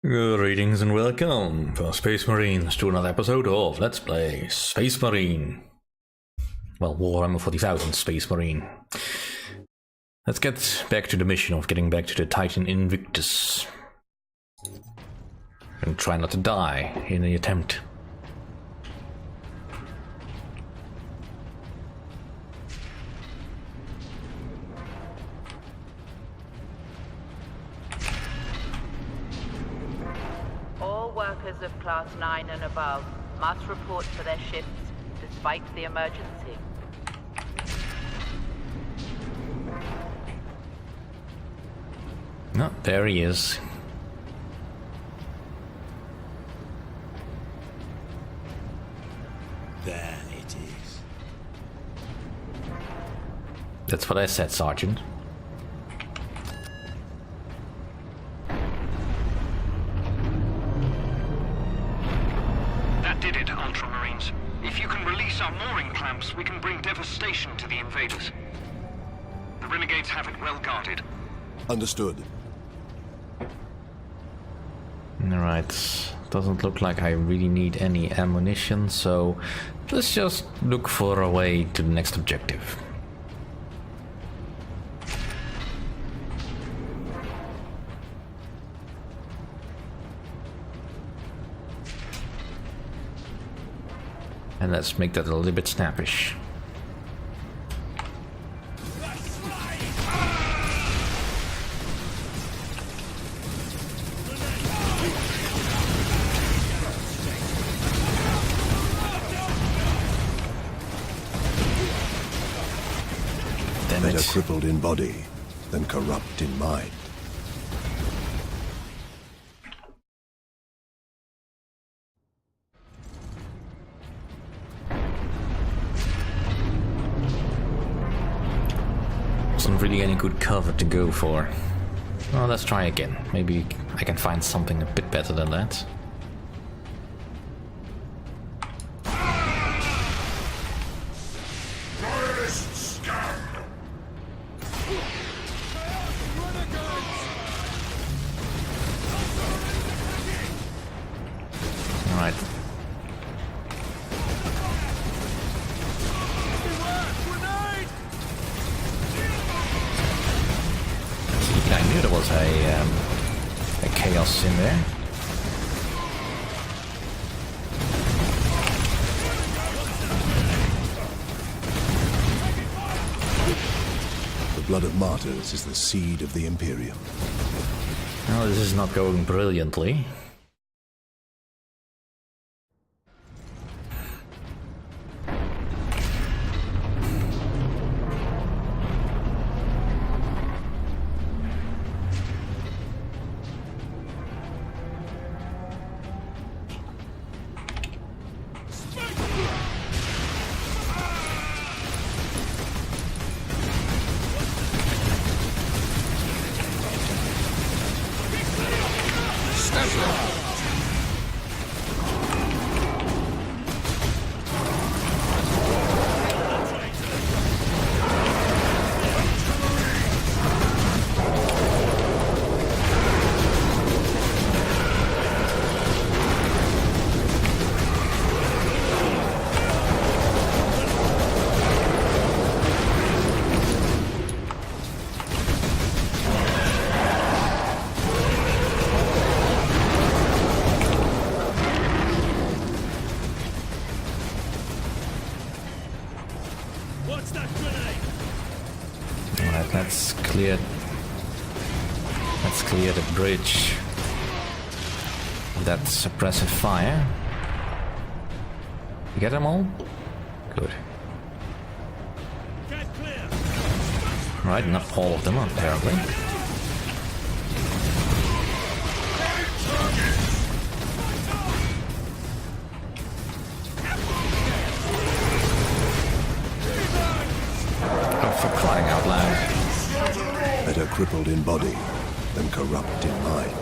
Greetings and welcome for Space Marines to another episode of Let's Play Space Marine. Well, Warhammer 40,000 Space Marine. Let's get back to the mission of getting back to the Titan Invictus. And try not to die in the attempt. Workers of Class 9 and above must report for their shifts despite the emergency. Oh, there he is. There it is. That's what I said, Sergeant. Did it, Ultramarines. If you can release our mooring clamps, we can bring devastation to the invaders. The renegades have it well guarded. Understood. Alright, doesn't look like I really need any ammunition, so let's just look for a way to the next objective. And let's make that a little bit snappish. Damn it. Better crippled in body than corrupt in mind. Wasn't really any good cover to go for. Well, let's try again. Maybe I can find something a bit better than that. Alright. I knew there was a chaos in there. The blood of martyrs is the seed of the Imperium. Well, this is not going brilliantly. Alright, let's clear the bridge of that suppressive fire. You get them all? Good. Right, not all of them, apparently. Oh, for crying out loud. Better crippled in body than corrupt in mind.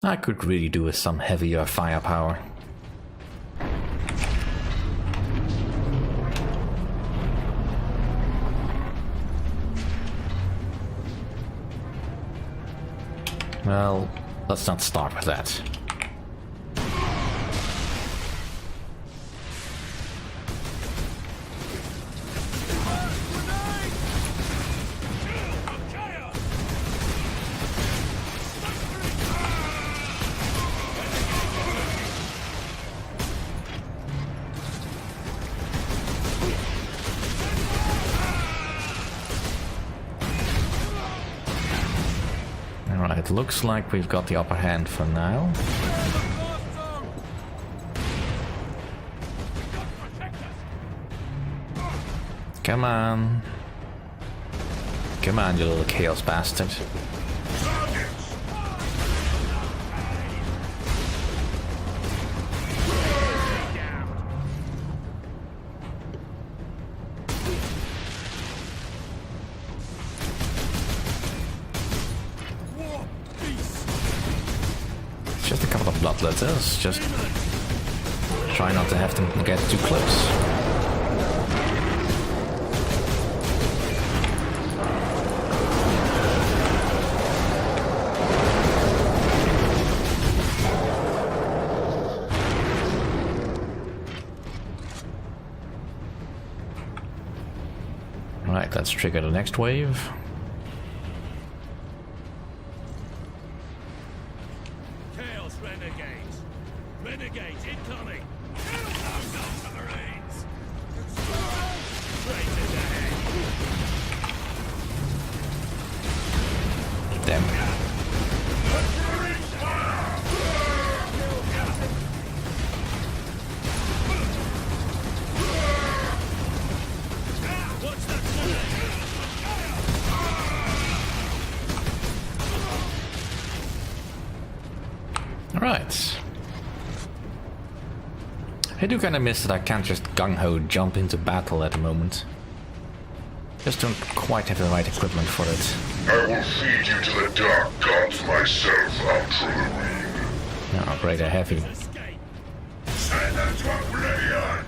I could really do with some heavier firepower. Well, let's not start with that. It looks like we've got the upper hand for now. Come on. Come on, you little chaos bastard. Just a couple of bloodletters, just try not to have them get too close. Right, let's trigger the next wave. Renegades incoming! Kill those Ultramarines! Straight in the head! Damn. What's that? Alright. I do kinda miss that I can't just gung-ho jump into battle at the moment. Just don't quite have the right equipment for it. I will feed you to the dark gods myself, Ultramarine. Oh great, I have you. Escape! Send them to oblivion!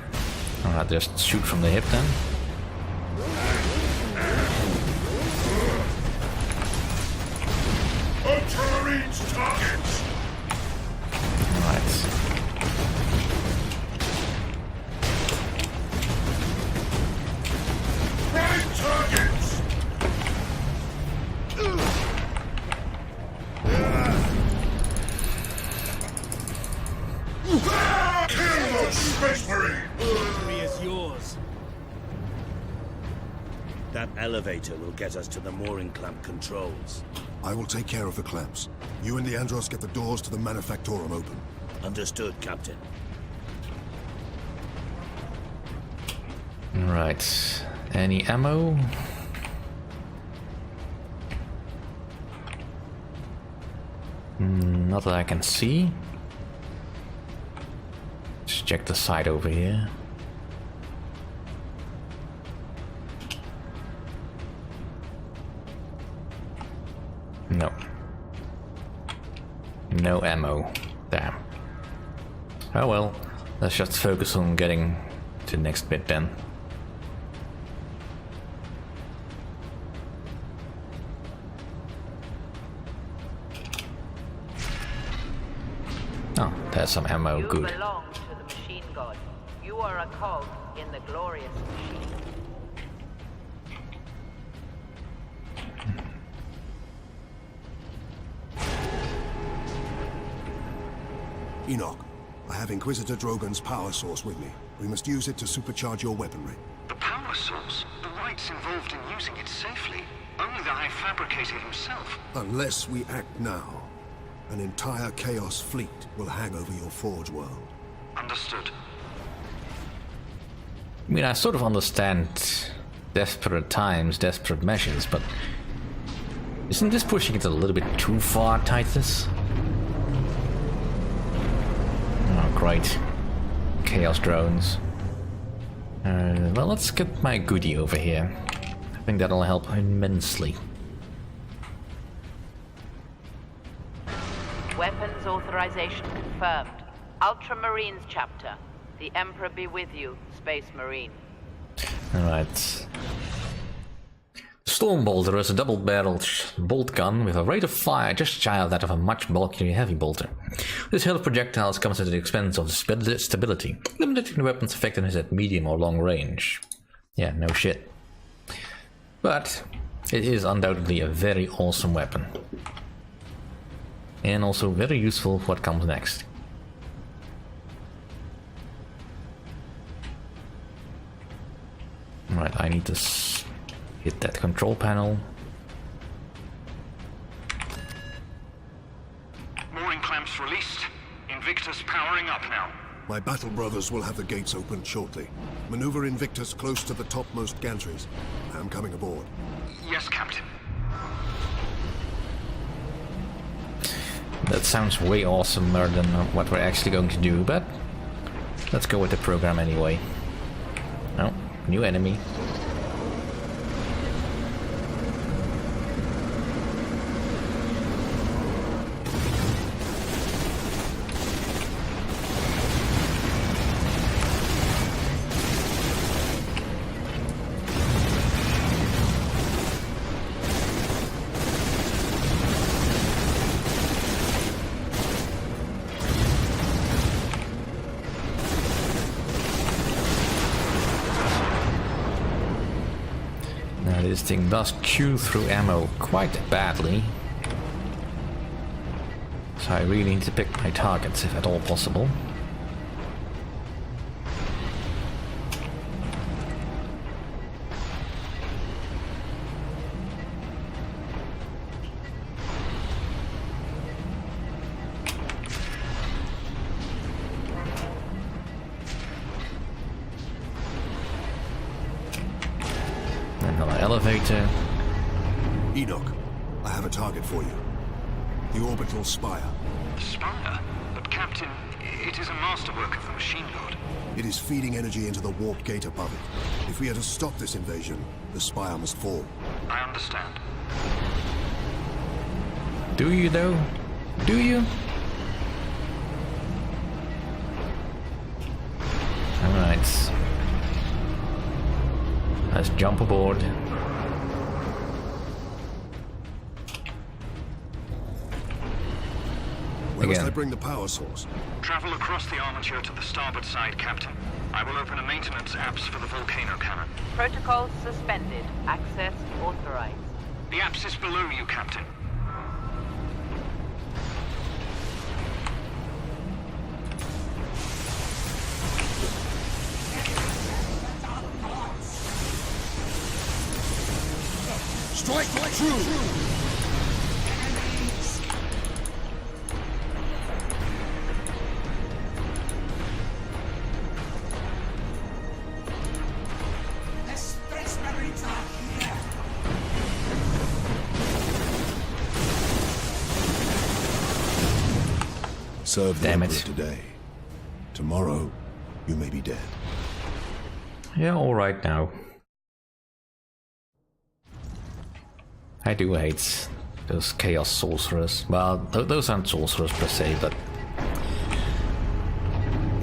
Alright, just shoot from the hip then. Ultramarines targets! Alright. Prime targets! Kill those Space Marines! Victory is yours! That elevator will get us to the mooring clamp controls. I will take care of the clamps. You and the Andros get the doors to the Manufactorum open. Understood, Captain. Right. Any ammo? Not that I can see. Just check the side over here. No. No ammo. Damn. Oh well. Let's just focus on getting to the next bit then. Oh, there's some ammo. You Good. belong to the machine god. You are a cog in the glorious machine. Enoch, I have Inquisitor Drogon's power source with me. We must use it to supercharge your weaponry. The power source? The rites involved in using it safely. Only the High Fabricator himself. Unless we act now, an entire Chaos fleet will hang over your Forge world. Understood. I mean, I sort of understand desperate times, desperate measures, but isn't this pushing it a little bit too far, Titus? Oh, great. Chaos drones. Well, let's get my goodie over here. I think that'll help immensely. Weapons authorization confirmed. Ultramarines chapter. The Emperor be with you, Space Marine. Alright. Storm Bolter is a double-barreled bolt gun with a rate of fire just shy of that of a much bulkier heavy bolter. This hail of projectiles comes at the expense of stability, limiting the weapon's effectiveness at medium or long range. Yeah, no shit. But it is undoubtedly a very awesome weapon. And also very useful for what comes next. Right, I need to hit that control panel. Mooring clamps released. Invictus powering up now. My battle brothers will have the gates opened shortly. Maneuver Invictus close to the topmost gantries. I'm coming aboard. Yes, Captain. That sounds way awesomer than what we're actually going to do, but let's go with the program anyway. Oh, new enemy. This thing does chew through ammo quite badly, so I really need to pick my targets if at all possible. Elevator. Enoch, I have a target for you. The orbital spire. Spire? But Captain, it is a masterwork of the machine god. It is feeding energy into the warp gate above it. If we are to stop this invasion, the spire must fall. I understand. Do you though? Do you? Alright. Let's jump aboard. Where must I bring the power source? Travel across the armature to the starboard side, Captain. I will open a maintenance apse for the volcano cannon. Protocols suspended. Access authorized. The apse is below you, Captain. Strike true! Serve the Emperor today. Tomorrow, you may be dead. Yeah, alright now. I do hate those chaos sorcerers. Well, those aren't sorcerers per se, but...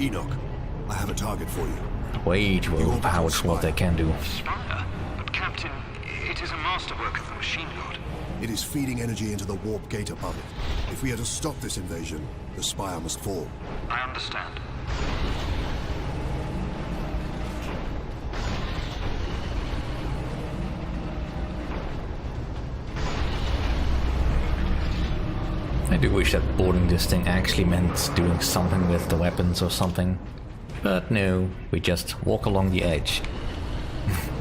Enoch, I have a target for you. way too overpowered for what they can do. Spire? But Captain, it is a masterwork of the machine god. It is feeding energy into the warp gate above it. If we are to stop this invasion, the spire must fall. I understand. I do wish that boarding this thing actually meant doing something with the weapons or something. But no, we just walk along the edge.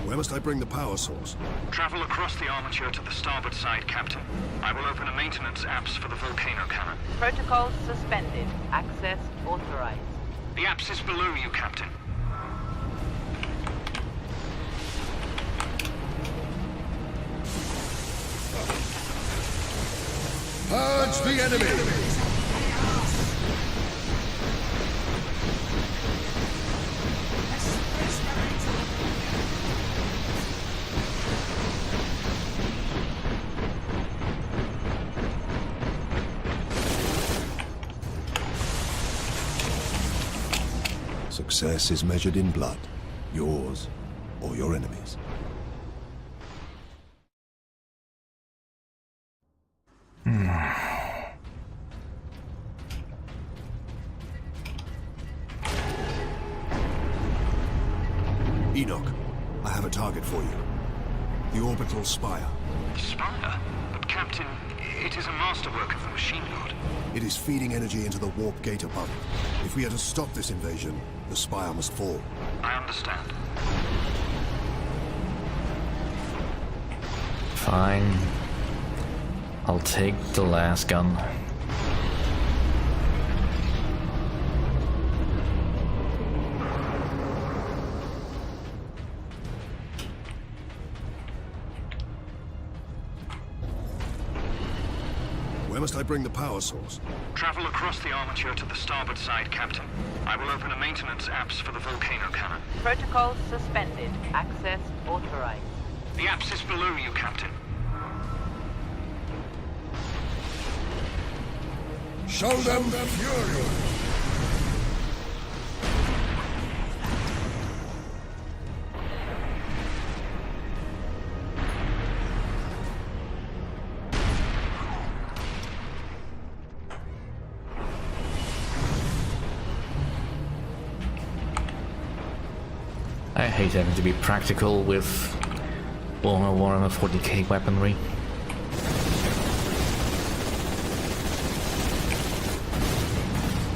Where must I bring the power source? Travel across the armature to the starboard side, Captain. I will open a maintenance apse for the volcano cannon. Protocols suspended. Access authorized. The apse is below you, Captain. Purge the enemy! Success is measured in blood, yours or your enemy's. Enoch, I have a target for you. The orbital spire. Spire? But Captain, it is a masterwork of the machine god. It is feeding energy into the warp gate above it. If we are to stop this invasion, the spire must fall. I understand. Fine. I'll take the last gun. Where must I bring the power source? Travel across the armature to the starboard side, Captain. I will open a maintenance apse for the volcano cannon. Protocols suspended. Access authorized. The apse is below you, Captain. Show them the fury! I hate having to be practical with Warhammer 40k weaponry.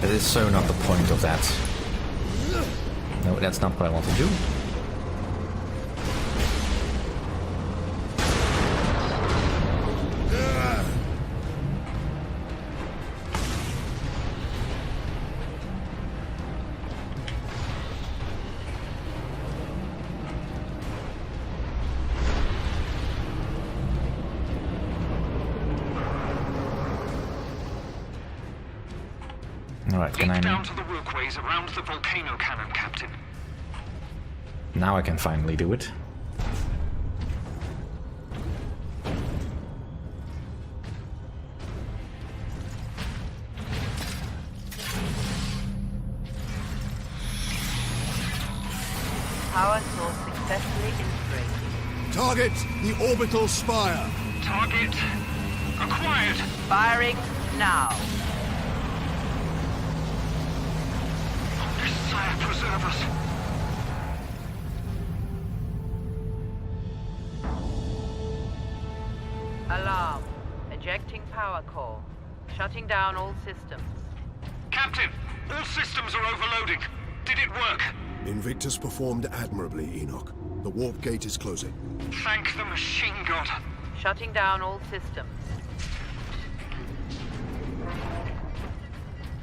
That is so not the point of that. No, that's not what I want to do. Alright, can I... Leap down to the walkways around the volcano cannon, Captain. Now I can finally do it. Power source successfully integrated. Target the orbital spire! Target acquired. Firing now. Sire, preserve us. Alarm. Ejecting power core. Shutting down all systems. Captain, all systems are overloading. Did it work? Invictus performed admirably, Enoch. The warp gate is closing. Thank the machine god. Shutting down all systems.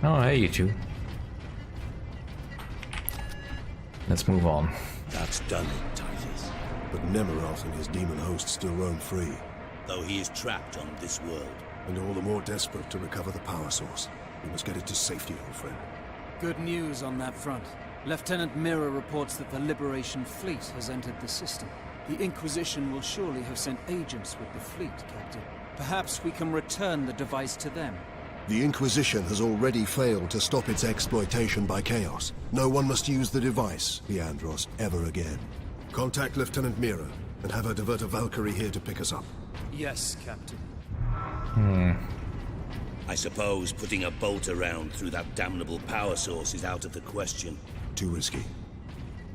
Oh, hey, you two. Let's move on. That's done it, Titus. But Nemeroth and his demon host still roam free, Though he is trapped on this world. and all the more desperate to recover the power source. We must get it to safety, old friend. Good news on that front. Lieutenant Mirror reports that the Liberation Fleet has entered the system. The Inquisition will surely have sent agents with the fleet, Captain. Perhaps we can return the device to them. The Inquisition has already failed to stop its exploitation by Chaos. No one must use the device, Leandros, ever again. Contact Lieutenant Mira, and have her divert a Valkyrie here to pick us up. Yes, Captain. I suppose putting a bolt around through that damnable power source is out of the question. Too risky.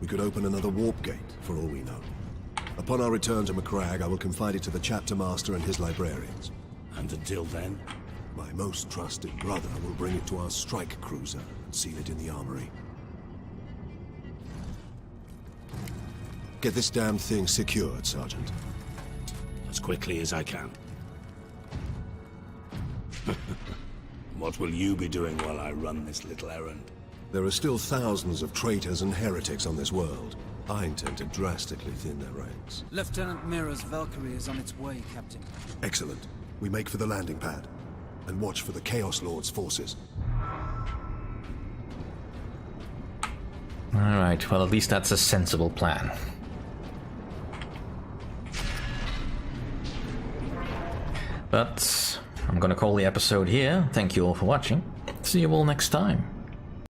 We could open another warp gate, for all we know. Upon our return to Macragge, I will confide it to the chapter master and his librarians. And until then? My most trusted brother will bring it to our strike cruiser and seal it in the armory. Get this damn thing secured, Sergeant. As quickly as I can. What will you be doing while I run this little errand? There are still thousands of traitors and heretics on this world. I intend to drastically thin their ranks. Lieutenant Mirror's Valkyrie is on its way, Captain. Excellent. We make for the landing pad. And watch for the Chaos Lord's forces. Alright, well at least that's a sensible plan. But I'm gonna call the episode here. Thank you all for watching. See you all next time.